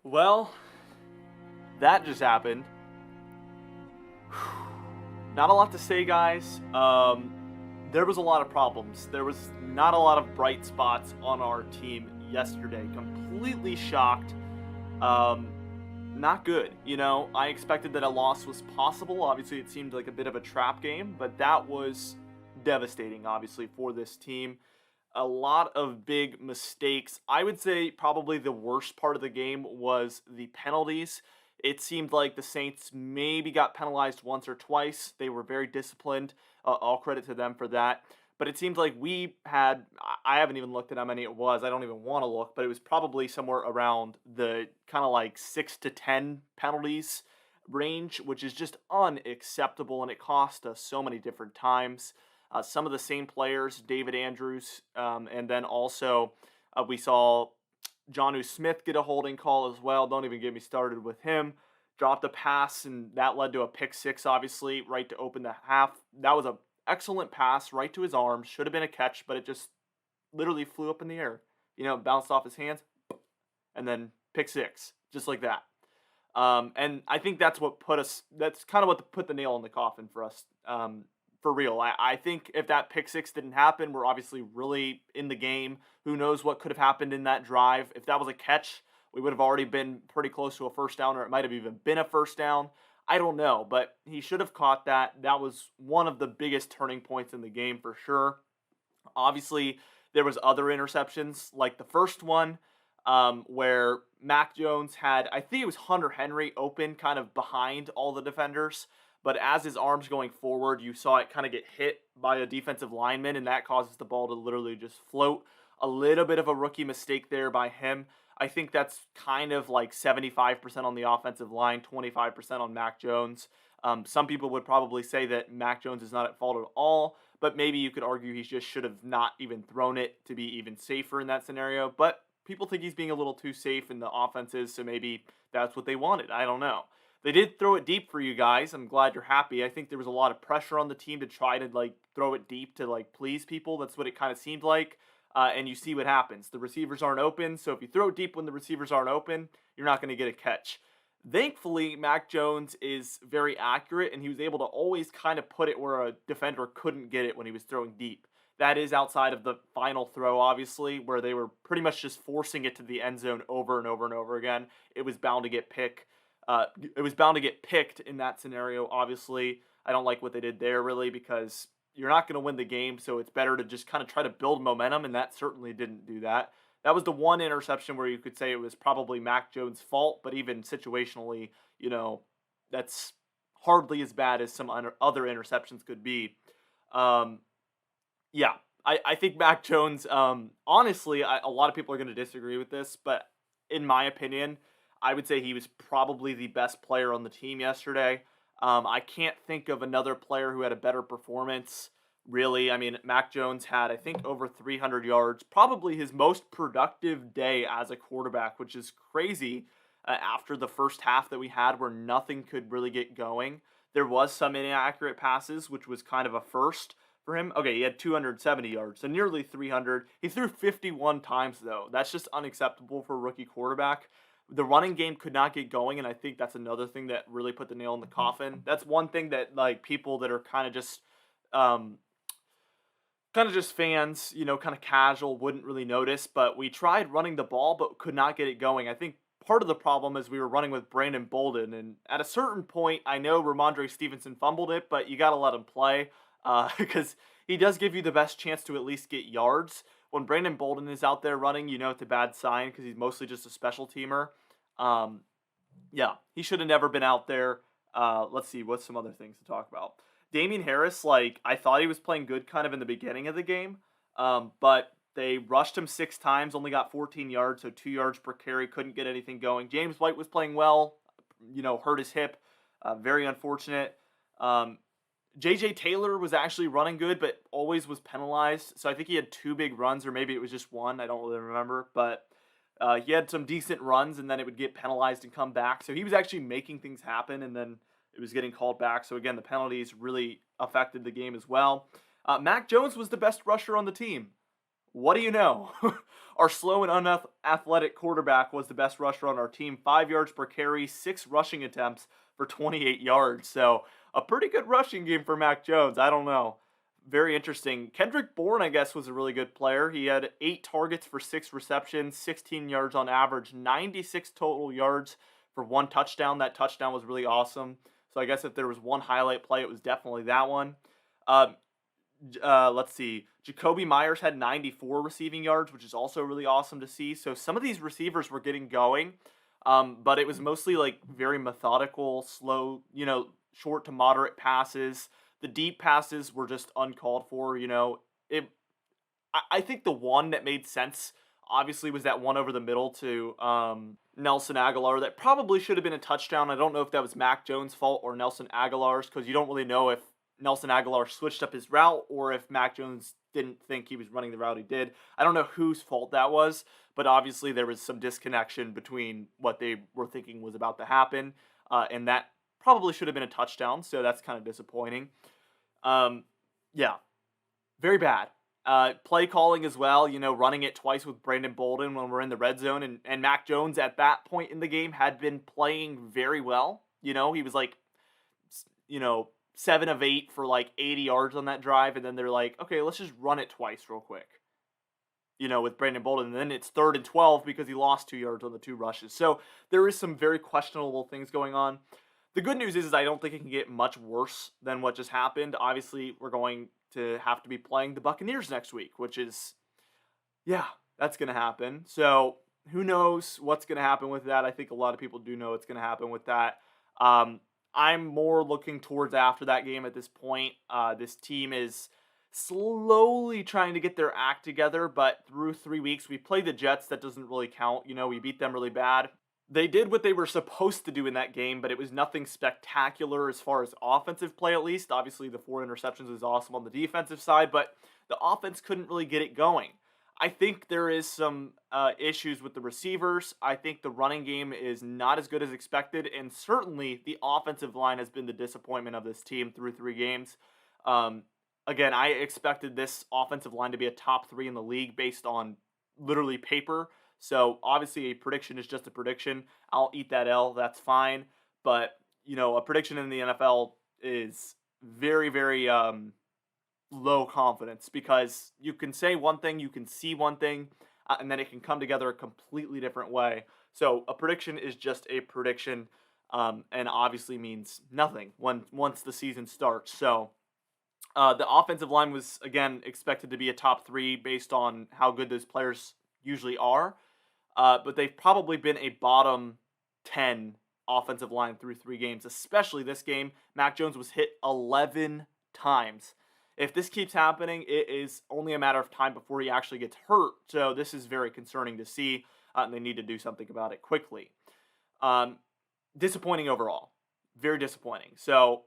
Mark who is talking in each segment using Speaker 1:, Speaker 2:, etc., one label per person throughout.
Speaker 1: Well, that just happened. Not a lot to say, guys. There was a lot of problems. There was not a lot of bright spots on our team yesterday. Completely shocked. Um, Not good. I expected that a loss was possible. Obviously, it seemed like a bit of a trap game, but that was devastating, obviously, for this team. A lot of big mistakes. I would say probably the worst part of the game was the penalties. It seemed like the Saints maybe got penalized once or twice. They were very disciplined. All credit to them for that. But it seems like we had, I haven't even looked at how many it was. I don't even want to look, but it was probably somewhere around the kind of like 6 to 10 penalties range, which is just unacceptable. And it cost us so many different times. Some of the same players, David Andrews, and then also we saw Jonnu Smith get a holding call as well. Don't even get me started with him. Dropped a pass, and that led to a pick six, obviously, right to open the half. That was a excellent pass right to his arms. Should have been a catch, but it just literally flew up in the air. Bounced off his hands, and then pick six, just like that. And I think that's what put us. That's kind of what put the nail in the coffin for us. For real, I think if that pick six didn't happen, we're obviously really in the game. Who knows what could have happened in that drive? If that was a catch, we would have already been pretty close to a first down, or it might have even been a first down. I don't know, but he should have caught that. That was one of the biggest turning points in the game for sure. Obviously, there was other interceptions, like the first one, where Mac Jones had, I think it was Hunter Henry open kind of behind all the defenders, but as his arms going forward, you saw it kind of get hit by a defensive lineman, and that causes the ball to literally just float. A little bit of a rookie mistake there by him. I think that's kind of like 75% on the offensive line, 25% on Mac Jones. Some people would probably say that Mac Jones is not at fault at all, but maybe you could argue he just should have not even thrown it to be even safer in that scenario. But people think he's being a little too safe in the offenses, so maybe that's what they wanted. I don't know. They did throw it deep for you guys. I'm glad you're happy. I think there was a lot of pressure on the team to try to like throw it deep to like please people. That's what it kind of seemed like. And you see what happens. The receivers aren't open, so if you throw it deep when the receivers aren't open, you're not going to get a catch. Thankfully, Mac Jones is very accurate, and he was able to always kind of put it where a defender couldn't get it when he was throwing deep. That is outside of the final throw, obviously, where they were pretty much just forcing it to the end zone over and over and over again. It was bound to get picked. It was bound to get picked in that scenario. Obviously, I don't like what they did there really because you're not going to win the game, so it's better to just kind of try to build momentum, and that certainly didn't do that. That was the one interception where you could say it was probably Mac Jones' fault, but even situationally, that's hardly as bad as some other interceptions could be. Um, yeah, I think Mac Jones, honestly, a lot of people are going to disagree with this, but in my opinion, I would say he was probably the best player on the team yesterday. I can't think of another player who had a better performance, really. I mean, Mac Jones had, I think, over 300 yards, probably his most productive day as a quarterback, which is crazy after the first half that we had where nothing could really get going. There was some inaccurate passes, which was kind of a first for him. Okay, he had 270 yards, so nearly 300. He threw 51 times, though. That's just unacceptable for a rookie quarterback. The running game could not get going, and I think that's another thing that really put the nail in the coffin. That's one thing that like people that are um, kind of just fans, kind of casual, wouldn't really notice. But we tried running the ball, but could not get it going. I think part of the problem is we were running with Brandon Bolden, and at a certain point, I know Ramondre Stevenson fumbled it, but you got to let him play because he does give you the best chance to at least get yards. When Brandon Bolden is out there running, it's a bad sign because he's mostly just a special teamer. Um, yeah, he should have never been out there. Let's see, what's some other things to talk about? Damian Harris, like, I thought he was playing good kind of in the beginning of the game, but they rushed him 6 times, only got 14 yards, so 2 yards per carry, couldn't get anything going. James White was playing well, hurt his hip, very unfortunate. Um, JJ Taylor was actually running good, but always was penalized. So I think he had 2 big runs, or maybe it was just one. I don't really remember. But he had some decent runs, and then it would get penalized and come back. So he was actually making things happen, and then it was getting called back. So again, the penalties really affected the game as well. Mac Jones was the best rusher on the team. What do you know? Our slow and unathletic quarterback was the best rusher on our team. 5 yards per carry, 6 rushing attempts for 28 yards. So a pretty good rushing game for Mac Jones. I don't know. Very interesting. Kendrick Bourne, I guess, was a really good player. He had 8 targets for 6 receptions, 16 yards on average, 96 total yards for 1 touchdown. That touchdown was really awesome. So I guess if there was one highlight play, it was definitely that one. Um, let's see. Jacoby Myers had 94 receiving yards, which is also really awesome to see. So some of these receivers were getting going, but it was mostly like very methodical, slow, short to moderate passes. The deep passes were just uncalled for. It. I think the one that made sense, obviously, was that one over the middle to Nelson Aguilar. That probably should have been a touchdown. I don't know if that was Mac Jones' fault or Nelson Aguilar's, because you don't really know if Nelson Aguilar switched up his route or if Mac Jones didn't think he was running the route he did. I don't know whose fault that was, but obviously there was some disconnection between what they were thinking was about to happen, and that probably should have been a touchdown, so that's kind of disappointing. Um, yeah, very bad. Play calling as well, running it twice with Brandon Bolden when we're in the red zone. And Mac Jones at that point in the game had been playing very well. He was like, 7 of 8 for like 80 yards on that drive. And then they're like, okay, let's just run it twice real quick, with Brandon Bolden. And then it's 3rd and 12 because he lost 2 yards on the 2 rushes. So there is some very questionable things going on. The good news is I don't think it can get much worse than what just happened. Obviously, we're going to have to be playing the Buccaneers next week, which is, yeah, that's going to happen. So who knows what's going to happen with that? I think a lot of people do know what's going to happen with that. I'm more looking towards after that game at this point. This team is slowly trying to get their act together, but through 3 weeks, we played the Jets. That doesn't really count. We beat them really bad. They did what they were supposed to do in that game, but it was nothing spectacular as far as offensive play, at least. Obviously, the 4 interceptions was awesome on the defensive side, but the offense couldn't really get it going. I think there is some issues with the receivers. I think the running game is not as good as expected, and certainly the offensive line has been the disappointment of this team through 3 games. Again, I expected this offensive line to be a top 3 in the league based on literally paper. So obviously a prediction is just a prediction. I'll eat that L. That's fine. But, a prediction in the NFL is very, very low confidence, because you can say one thing, you can see one thing, and then it can come together a completely different way. So a prediction is just a prediction, and obviously means nothing once the season starts. So the offensive line was, again, expected to be a top 3 based on how good those players usually are. But they've probably been a bottom 10 offensive line through 3 games, especially this game. Mac Jones was hit 11 times. If this keeps happening, it is only a matter of time before he actually gets hurt. So this is very concerning to see, and they need to do something about it quickly. Disappointing overall. Very disappointing. So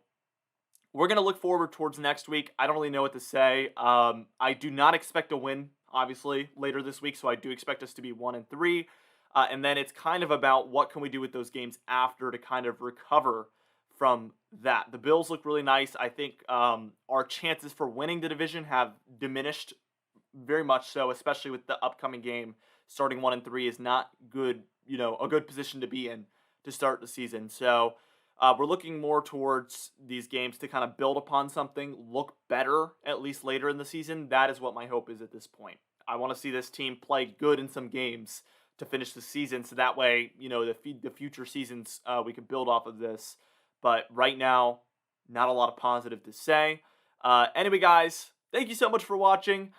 Speaker 1: we're going to look forward towards next week. I don't really know what to say. I do not expect a win, obviously, later this week, so I do expect us to be 1-3. And then it's kind of about what can we do with those games after to kind of recover from that. The Bills look really nice. I think our chances for winning the division have diminished very much so, especially with the upcoming game. Starting 1-3 is not good, a good position to be in to start the season. So we're looking more towards these games to kind of build upon something, look better, at least later in the season. That is what my hope is at this point. I want to see this team play good in some games to finish the season, so that way, the future seasons, we can build off of this. But right now, not a lot of positive to say. Anyway, guys, thank you so much for watching.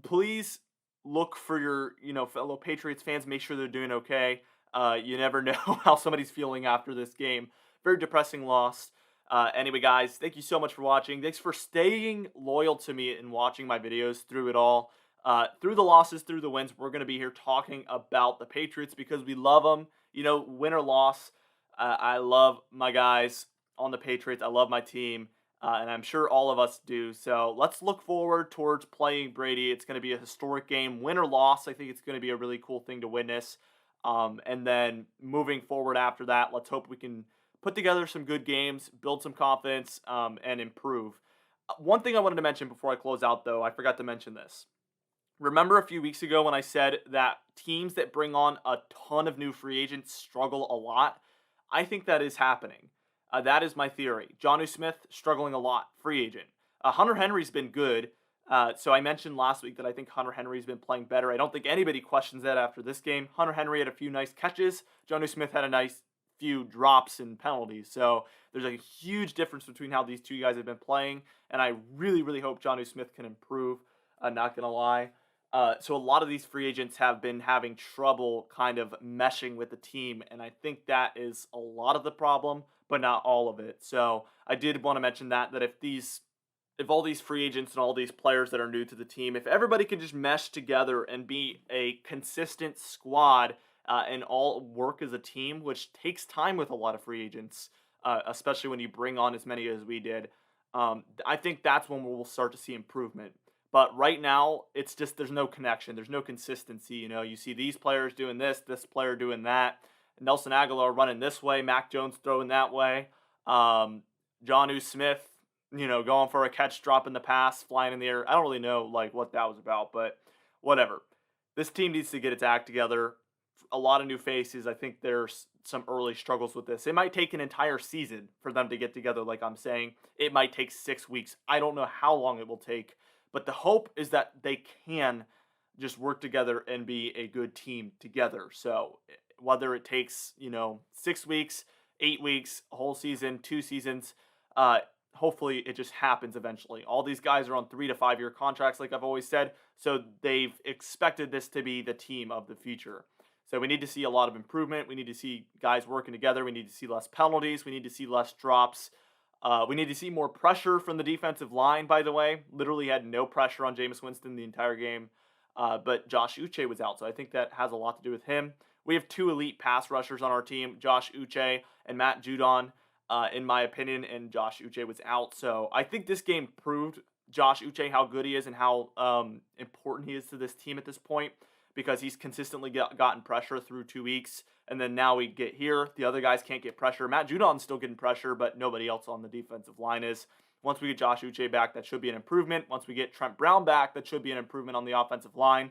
Speaker 1: Please look for your, fellow Patriots fans. Make sure they're doing okay. You never know how somebody's feeling after this game. Very depressing loss. Anyway, guys, thank you so much for watching. Thanks for staying loyal to me and watching my videos through it all. Through the losses, through the wins, we're going to be here talking about the Patriots because we love them. Win or loss, I love my guys on the Patriots. I love my team, and I'm sure all of us do. So let's look forward towards playing Brady. It's going to be a historic game. Win or loss, I think it's going to be a really cool thing to witness. And then moving forward after that, let's hope we can put together some good games, build some confidence, and improve. One thing I wanted to mention before I close out, though, I forgot to mention this. Remember a few weeks ago when I said that teams that bring on a ton of new free agents struggle a lot? I think that is happening. That is my theory. Jonnu Smith struggling a lot, free agent. Hunter Henry's been good. So I mentioned last week that I think Hunter Henry's been playing better. I don't think anybody questions that after this game. Hunter Henry had a few nice catches. Jonnu Smith had a nice few drops and penalties. So there's a huge difference between how these two guys have been playing, and I really, really hope Jonnu Smith can improve. Not gonna lie. So a lot of these free agents have been having trouble kind of meshing with the team, and I think that is a lot of the problem, but not all of it. So I did want to mention that if all these free agents and all these players that are new to the team, if everybody can just mesh together and be a consistent squad and all work as a team, which takes time with a lot of free agents, especially when you bring on as many as we did, I think that's when we'll start to see improvement. But right now, it's just there's no connection. There's no consistency. You see these players doing this player doing that. Nelson Aguilar running this way, Mac Jones throwing that way. Jonnu Smith, going for a catch, dropping the pass, flying in the air. I don't really know like what that was about, but whatever. This team needs to get its act together. A lot of new faces. I think there's some early struggles with this. It might take an entire season for them to get together, like I'm saying. It might take 6 weeks. I don't know how long it will take, but the hope is that they can just work together and be a good team together. So whether it takes, 6 weeks, 8 weeks, a whole season, 2 seasons, uh, hopefully it just happens eventually. All these guys are on 3 to 5 year contracts, like I've always said. So they've expected this to be the team of the future. So we need to see a lot of improvement. We need to see guys working together. We need to see less penalties. We need to see less drops. We need to see more pressure from the defensive line, by the way. Literally had no pressure on Jameis Winston the entire game. But Josh Uche was out, so I think that has a lot to do with him. We have two elite pass rushers on our team, Josh Uche and Matt Judon, in my opinion, and Josh Uche was out. So I think this game proved Josh Uche how good he is and how important he is to this team at this point, because he's consistently gotten pressure through 2 weeks. And then now we get here. The other guys can't get pressure. Matt Judon's still getting pressure, but nobody else on the defensive line is. Once we get Josh Uche back, that should be an improvement. Once we get Trent Brown back, that should be an improvement on the offensive line.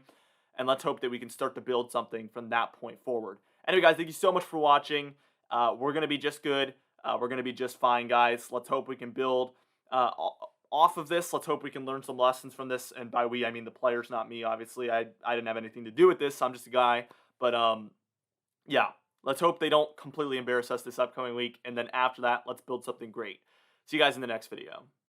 Speaker 1: And let's hope that we can start to build something from that point forward. Anyway, guys, thank you so much for watching. We're going to be just good. We're going to be just fine, guys. Let's hope we can build off of this. Let's hope we can learn some lessons from this. And by we, I mean the players, not me, obviously. I didn't have anything to do with this. I'm just a guy. But yeah, let's hope they don't completely embarrass us this upcoming week. And then after that, let's build something great. See you guys in the next video.